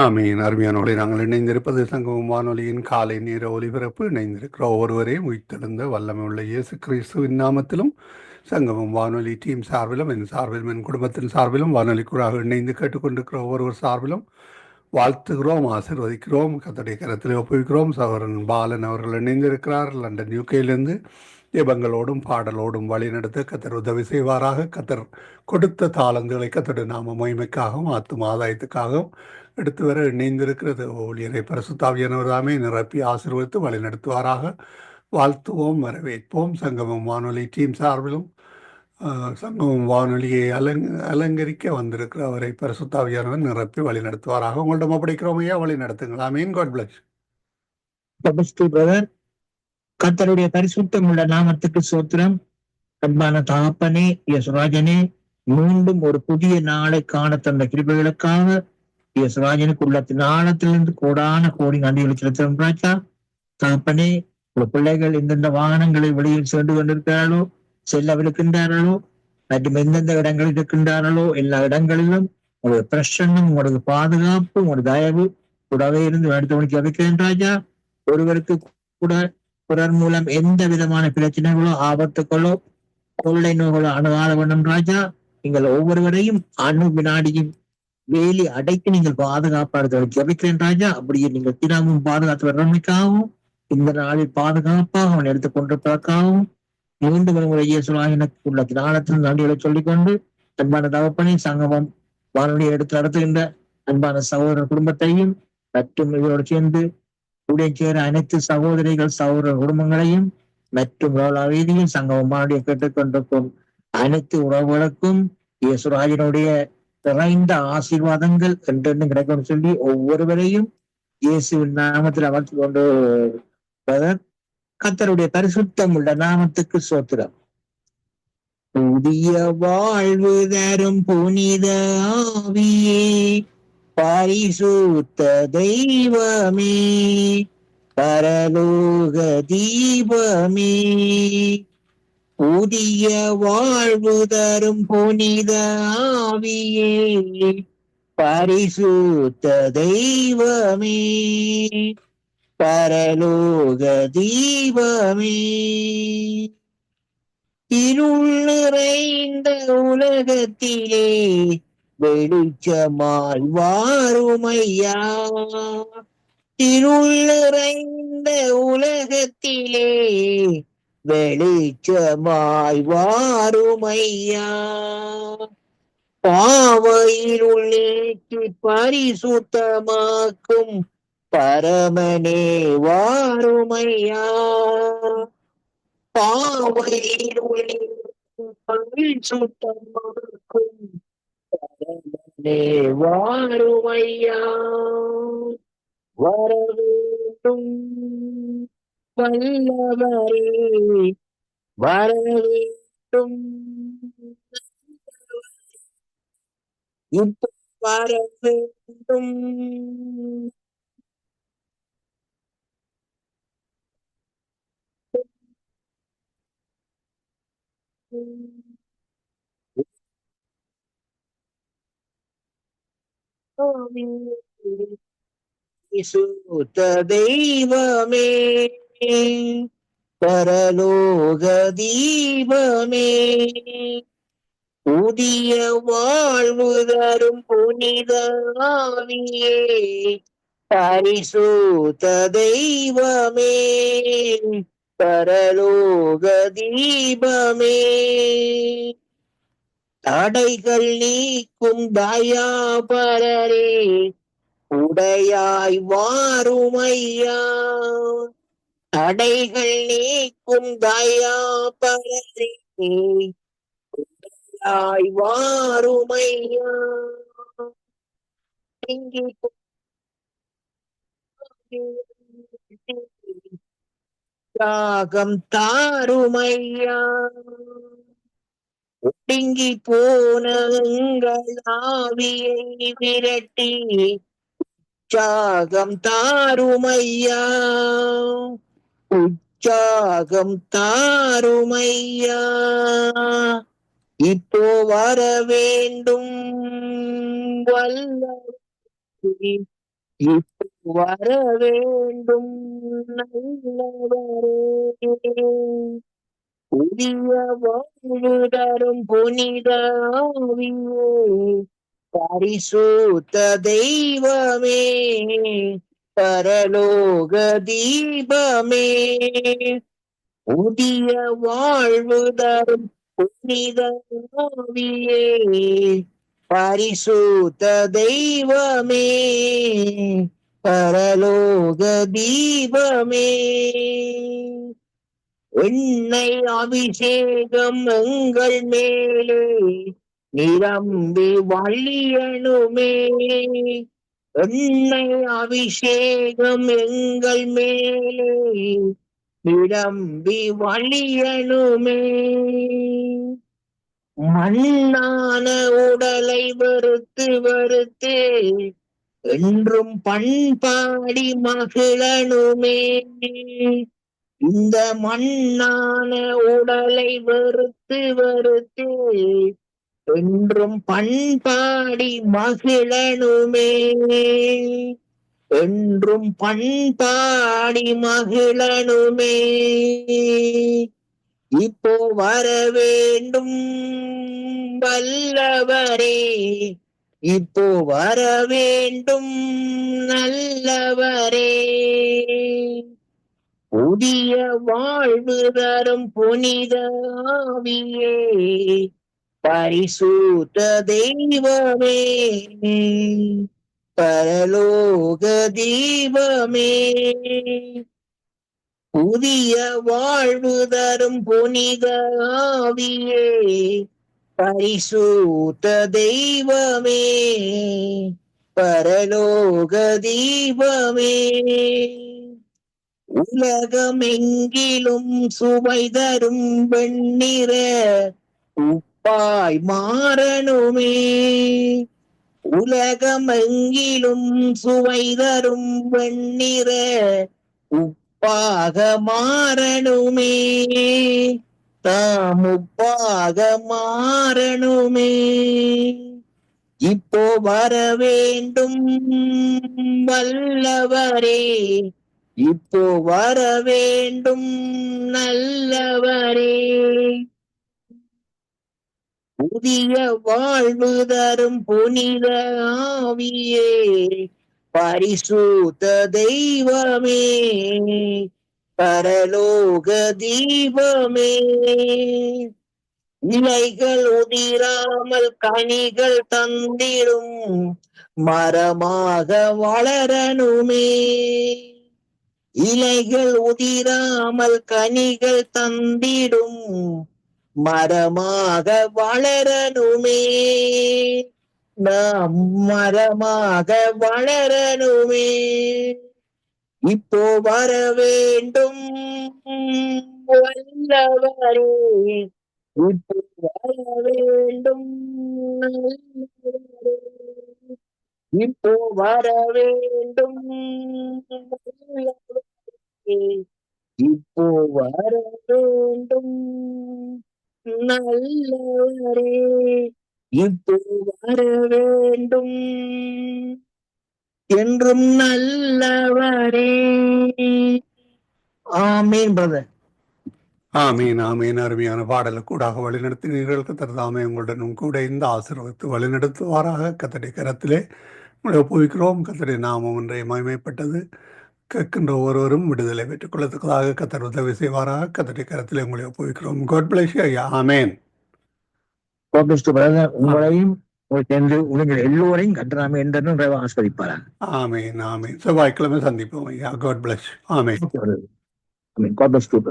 ஆமீன். அருமையானவர்களே, நாங்கள் இணைந்திருப்பது சங்கமம் வானொலியின் காலை நேர ஒலிபரப்பு. இணைந்திருக்கிற ஒவ்வொருவரையும் உயிர்த்தெழுந்த வல்லமை உள்ள இயேசு கிறிஸ்துவின் நாமத்திலும் சங்கமம் வானொலி டீம் சார்பிலும் என் சார்பிலும் என் குடும்பத்தின் சார்பிலும் வானொலிக்குறாக இணைந்து கேட்டுக்கொண்டிருக்கிற ஒவ்வொருவர் சார்பிலும் வாழ்த்துகிறோம், ஆசீர்வதிக்கிறோம், கர்த்தருடைய கரத்திலே ஒப்புவிக்கிறோம். சகோதரன் பாலன் அவர்கள் இணைந்திருக்கிறார் லண்டன் யூகேயிலிருந்து. ஜெபங்களோடும் பாடலோடும் வழிநடத்த கர்த்தர் உதவி செய்வாராக. கர்த்தர் கொடுத்த தாளந்துகளை கர்த்தருடைய நாம மகிமைக்காகவும் ஆத்தும ஆதாயத்துக்காகவும் எடுத்து வர இணைந்திருக்கிறது ஊழியரை பரிசுத்தாவியானவர் தாமே நிரப்பி ஆசீர்வதித்து வழிநடத்துவாராக. வாழ்த்துவோம், வரவேற்போம். சங்கமம் வானொலி டீம் சார்பிலும் சங்கமம் வானொலியை அலங்கரிக்க வந்திருக்கிற அவரை பரிசுத்தாவியானவர் நிரப்பி வழிநடத்துவாராக. உங்கள்ட்ட ஒப்படைக்கிறோம் ஐயா, வழி நடத்துங்களா. Amen God bless. பிரதர், கர்த்தருடைய பரிசுத்தம் உள்ள நாமத்துக்கு சோத்திரம். அன்பான தகப்பனே, யசுராஜனே, மீண்டும் ஒரு புதிய நாளை காண தந்த கிருபைகளுக்காக யசுராஜனுக்கு உள்ளத்தின் ஆழத்திலிருந்து கோடான கோடி நன்றிகளை செலுத்தும் ராஜா. தகப்பனே, ஒரு பிள்ளைகள் எந்தெந்த வாகனங்களை வெளியில் சென்று கொண்டிருக்கிறார்களோ, செல்லவிருக்கின்றார்களோ, மற்றும் எந்தெந்த இடங்களில் இருக்கின்றார்களோ எல்லா இடங்களிலும் உங்களுடைய பிரசன்னம், உங்களுடைய பாதுகாப்பு, உங்களுடைய தயவு கூடவே இருந்து எடுத்து வைக்கிறேன் ராஜா. ஒருவருக்கு கூட பிறர் மூலம் எந்த விதமான பிரச்சனைகளோ ஆபத்துகளோ கொள்ளை நோய்களோ அணுகாத வேண்டும் ராஜா. நீங்கள் ஒவ்வொருவரையும் அணு வினாடியும் வேலி அடைத்து நீங்கள் பாதுகாப்பாளர்கள் ஜபிக்கிறேன் ராஜா. அப்படியே நீங்கள் தினமும் பாதுகாத்து வர்றமைக்காகவும் இந்த நாளில் பாதுகாப்பாக அவன் எடுத்துக் கொண்டிருப்பதற்காகவும் மீண்டும் ஒரு இயேசுவாயினுக்கு உள்ள தினாலத்தில் நன்றிகளை சொல்லிக்கொண்டு, அன்பான தகப்பனை சங்கமம் வானொலியை எடுத்து நடத்துகின்ற அன்பான சகோதர குடும்பத்தையும் மற்றும் இவரோடு சேர்ந்து உடன் சேர அனைத்து சகோதரிகள் சகோதர குடும்பங்களையும் மற்றும் வீதியில் சங்கமம் வானொலியை கேட்டுக்கொண்டிருக்கும் அனைத்து உறவுகளுக்கும் இயேசுராஜனுடைய நிறைந்த ஆசீர்வாதங்கள் என்றென்றும் கிடைக்கும் சொல்லி ஒவ்வொருவரையும் இயேசுவின் நாமத்தில் அமர்த்தி கொண்டு கர்த்தருடைய பரிசுத்தம் உள்ள நாமத்துக்கு சோத்திரம். புதிய வாழ்வு தரும் புனித ஆவியே, பரிசுத்த தெய்வமே, பரலோக தீபமே, புதிய வாழ்வு தரும் புனித ஆவியே, பரிசுத்த தெய்வமே, பரலோக தீபமே, இருள் நிறைந்த உலகத்திலே வெளிச்சமாய் வாருமையா, இருள் நிறைந்த உலகத்திலே வெளிச்சமாய் வாருமையா, பாவையிருள் நீக்கி பரிசுத்தமாக்கும் பரமனே வாருமையா, பாவையிருள் நீக்கி பரிசுத்தமாக்கும் பரமனே வாருமையா, வரவேண்டும் வல்லவரே, வரவேண்டும் இப்ப வரவேண்டும். பரிசுத்த தெய்வமே, பரலோக தீபமே, புதிய வாழ்வு தரும் புனித ஆவியே, பரிசுத்த தெய்வமே, பரலோக தீபமே, தடைகள் நீக்கும் தயாபரரே, உடையாய் வாருமையா, தடைகள் நீக்கும் தயாபரரே, உடையாய் வாருமையா, தியாகம் தாருமையா, ஒடுங்கி போன உங்கள் ஆவியை விரட்டி உற்சாகம் தாருமையா, உற்சாகம் தாருமையா, இப்போ வர வேண்டும் வல்ல இப்போ வர வேண்டும் நல்லவரே, புதிய வாழ்வு தரும் புனித ஆவியே, பரிசுத்த தெய்வமே, பரலோக தீபமே, புதிய வாழ்வு தரும் புனித ஆவியே, பரிசுத்த தெய்வமே, பரலோக தீபமே, எண்ணெய் அபிஷேகம் எங்கள் மேலே நிரம்பி வழியணுமே, எண்ணெய் அபிஷேகம் எங்கள் மேலே நிரம்பி வழியணுமே, மண்ணான உடலை வெறுத்து வெறுத்து என்றும் பண்பாடி மகிழனுமே, இந்த மண்ணான உடலை வெறுத்து வெறுத்து என்றும் பண்பாடி மகிழனுமே, என்றும் பண்பாடி மகிழனுமே, இப்போ வர வேண்டும் வல்லவரே, இப்போ வர வேண்டும் நல்லவரே, புதிய வாழ்வு தரும் புனித ஆவியே, பரிசுத்த தெய்வமே, பரலோக தீபமே, புதிய வாழ்வு தரும் புனித ஆவியே, பரிசுத்த தெய்வமே, பரலோக தீபமே, உலகமெங்கிலும் சுவை தரும் வெண்ணிற உப்பாய் மாறணுமே, உலகமெங்கிலும் சுவை தரும் வெண்ணிற உப்பாக மாறணுமே, தாம் உப்பாக மாறணுமே, இப்போ வர வேண்டும் வல்லவரே, இப்போ வர வேண்டும் நல்லவரே, புதிய வாழ்வு தரும் புனித ஆவியே, பரிசுத்த தெய்வமே, பரலோக தீபமே, இலைகள் உதிராமல் கனிகள் தந்திடும் மரமாக வளரணுமே, இலைகள் உதிராமல் கனிகள் தந்திடும் மரமாக வளரணுமே, நாம் மரமாக வளரணுமே, இப்போ வர வேண்டும் வல்லவரே, இப்போ வர வேண்டும் நல்லவரே, இப்போ வர வேண்டும் நல்லவரே, இப்போ வர வேண்டும் நல்லவரே, இப்போ வர வேண்டும் என்றும் நல்லவரே. ஆமீன் பிரதர். ஆமீன் ஆமீன். அருமையான பாடலுக்கூடாக வழிநடத்தினீர்கள். கத்தர் தாமே உங்களுடனும் கூட இந்த ஆசீர்வதித்து வழிநடத்துவாராக. கத்தருடைய கரத்திலே உங்களை ஒப்புவிக்கிறோம். கத்தருடைய நாமம் ஒன்றை மகிமைப்பட்டது. கேட்கின்ற ஒவ்வொருவரும் விடுதலை பெற்றுக் கொள்ளத்தக்கதாக கத்தர் உதவி செய்வாராக. கத்தருடைய கரத்திலே உங்களை ஒப்புவிக்கிறோம். God bless you ஐயா. ஆமேன். உங்களையும் உங்கள் எல்லோரையும் கட்டணாமே என்றும் ஆஸ்வதிப்பாரா. ஆமேன் ஆமேன். செவ்வாய்க்கிழமை சந்திப்போம் ஐயா. God bless you. Amen. God bless you.